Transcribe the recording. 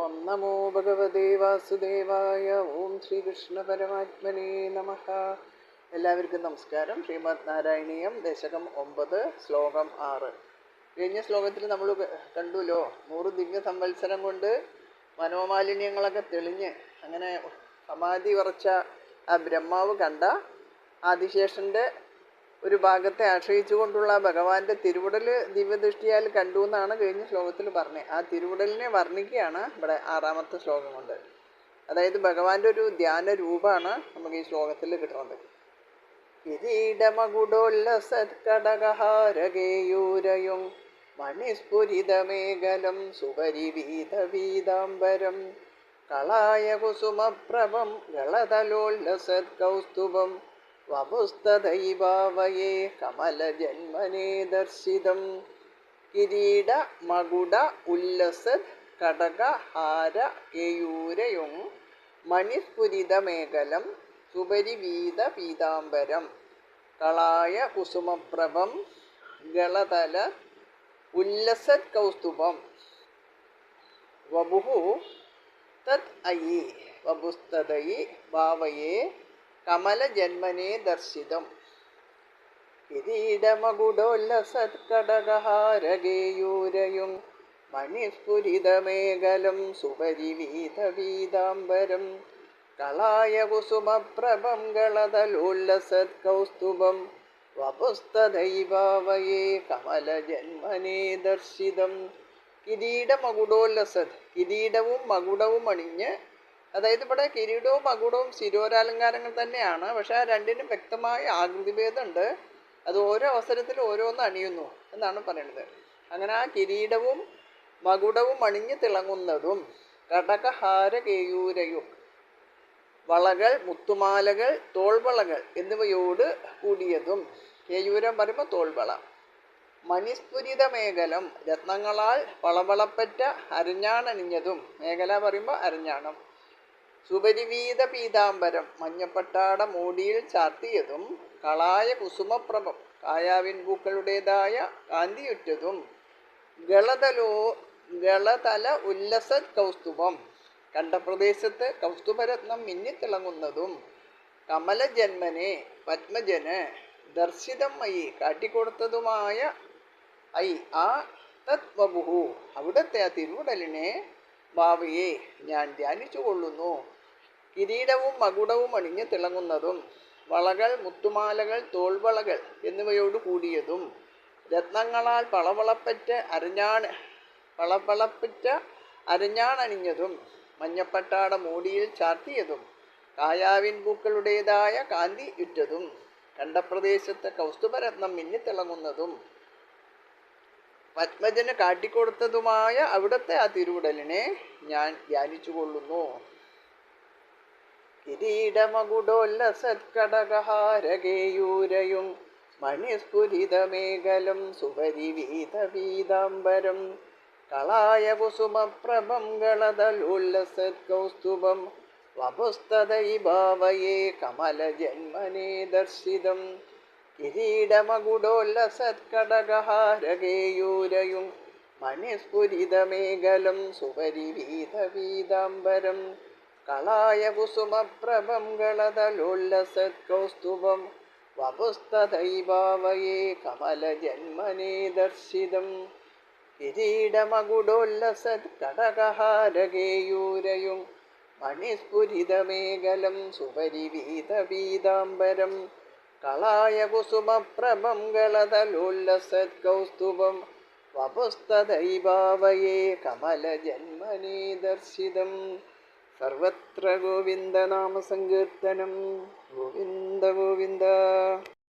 ഓം നമോ ഭഗവതേ വാസുദേവായ. ഓം ശ്രീകൃഷ്ണ പരമാത്മനേ നമഃ. എല്ലാവർക്കും നമസ്കാരം. ശ്രീമദ് നാരായണീയം ദശകം 9 ശ്ലോകം 6. കഴിഞ്ഞ ശ്ലോകത്തിൽ നമ്മൾ കണ്ടുല്ലോ, 100 ദിവ്യ സംവത്സരം കൊണ്ട് മനോമാലിന്യങ്ങളൊക്കെ തെളിഞ്ഞ് അങ്ങനെ സമാധി ഉറച്ച ആ ബ്രഹ്മാവ് കണ്ട ആദിശേഷൻ്റെ ഒരു ഭാഗത്തെ ആശ്രയിച്ചുകൊണ്ടുള്ള ഭഗവാന്റെ തിരുവുടൽ ദിവ്യദൃഷ്ടിയാൽ കണ്ടു എന്നാണ് കഴിഞ്ഞ ശ്ലോകത്തിൽ പറഞ്ഞത്. ആ തിരുവുടലിനെ വർണ്ണിക്കുകയാണ് ഇവിടെ 6ാമത്തെ ശ്ലോകം കൊണ്ട്. അതായത് ഭഗവാന്റെ ഒരു ധ്യാന രൂപമാണ് നമുക്ക് ഈ ശ്ലോകത്തിൽ കിട്ടുന്നത്. കിരീടമകുടോല്ലസത്കടകഹാരകേയൂരയും മണിസ്ഫുരിതമേഖലം സുപരിവീതവീതാംബരം കളായ കുസുമപ്രഭം ഗളതലോല്ലസത്കൗസ്തുഭം വപുസ്തദൈവാവയേ കമലജന്മനേ ദർശിതം. കിരീട മകുട ഉല്ലസത് കടക ഹാര കേയൂരയും മണിസ്ഫുരിതമേഖലം സുപരിവീത പീതാംബരം കളായ കുസുമപ്രഭം ഗളതല ഉല്ലസത് കൗസ്തുഭം വപുഃ തത് അയി വപുസ്തദൈ ഭാവയേ കമലജന്മനേ ദർശിതം. കിരീടമകുടോല്ലസത്കടകഹാരകേയൂരയും മണിസ്ഫുരിതമേഖലം സുപരിവീതവീതാംബരം കളായ കുസുമപ്രഭം ഗളതലോല്ലസത് കൗസ്തുഭം വപുസ്തദൈവാവയേ കമലജന്മനേ ദർശിതം. കിരീടമകുടോല്ലസത്, കിരീടവും മകുടവും അണിഞ്ഞ്, അതായത് ഇവിടെ കിരീടവും മകുടവും ശിരോരാലങ്കാരങ്ങൾ തന്നെയാണ്. പക്ഷെ ആ രണ്ടിനും വ്യക്തമായ ആകൃതിഭേദമുണ്ട്. അത് ഓരോ അവസരത്തിൽ ഓരോന്ന് അണിയുന്നു എന്നാണ് പറയുന്നത്. അങ്ങനെ ആ കിരീടവും മകുടവും അണിഞ്ഞ് തിളങ്ങുന്നതും കടകഹാര കേയൂരയും, വളകൾ, മുത്തുമാലകൾ, തോൾവളകൾ എന്നിവയോട് കൂടിയതും. കേയൂരം പറയുമ്പോൾ തോൾവള. മണിസ്ഫുരിത മേഖലം, രത്നങ്ങളാൽ വളവളപ്പറ്റ അരഞ്ഞാണണിഞ്ഞതും. മേഖല പറയുമ്പോൾ അരഞ്ഞാണം. സുപരിവീത പീതാംബരം, മഞ്ഞപ്പട്ടാട മോടിയിൽ ചാർത്തിയതും. കളായ കുസുമപ്രഭം, കായാവിൻ പൂക്കളുടേതായ കാന്തിയുറ്റതും. ഗളതല ഉല്ലസത് കൗസ്തുഭം, കണ്ഠപ്രദേശത്ത് കൗസ്തുഭരത്നം മിന്നിത്തിളങ്ങുന്നതും. കമലജന്മനെ, പത്മജന്, ദർശിതം മയി, കാട്ടിക്കൊടുത്തതുമായ ഐ ആ തത് വപുഃ, അവിടുത്തെ ആ തിരുവുടലിനെ ഭാവയെ ഞാൻ ധ്യാനിച്ചു കൊള്ളുന്നു. കിരീടവും മകുടവും അണിഞ്ഞ് തിളങ്ങുന്നതും, വളകൾ, മുത്തുമാലകൾ, തോൾവളകൾ എന്നിവയോട് കൂടിയതും. രത്നങ്ങളാൽ പളവളപ്പറ്റ അരഞ്ഞാണണിഞ്ഞതും. മഞ്ഞപ്പട്ടാട മോടിയിൽ ചാർത്തിയതും. കായാവിൻ പൂക്കളുടേതായ കാന്തി യുറ്റതും. കണ്ഠപ്രദേശത്ത് കൗസ്തുഭരത്നം മിന്നിത്തിളങ്ങുന്നതും. പത്മജന് കാട്ടിക്കൊടുത്തതുമായ അവിടുത്തെ ആ തിരുവുടലിനെ ഞാൻ ധ്യാനിച്ചു കൊള്ളുന്നു. കിരീടമകുടോല്ലസത്കടകഹാരകേയൂരയും മണിസ്ഫുരിതമേഖലം സുപരിവീതവീതാംബരം കളായ കുസുമപ്രഭം ഗളതലോല്ലസത് കൗസ്തുഭം വപുസ്തദൈ ഭാവയേ കമലജന്മനേ ദർശിതം. കിരീടമകുടോല്ലസത്കടകഹാരകേയൂരയും മണിസ്ഫുരിതമേഖലം സുപരിവീതവീതാംബരം കളായ കുസുമപ്രഭം ഗളതലോല്ലസത് കൗസ്തുഭം വപുസ്തദൈ ഭാവയേ കമലജന്മനേ ദർശിതം. കിരീടമകുടോല്ലസത് കടകഹാരകേയൂരയും മണിസ്ഫുരിതമേഖലം സുപരിവീതവീതാംബരം കളായ കുസുമപ്രഭം ഗളതലോല്ലസത് കൗസ്തുഭം വപുസ്തദൈ ഭാവയേ കമലജന്മനേ ദർശിതം. സർവത്ര ഗോവിന്ദനാമ സങ്കീർത്തനം. ഗോവിന്ദ ഗോവിന്ദ.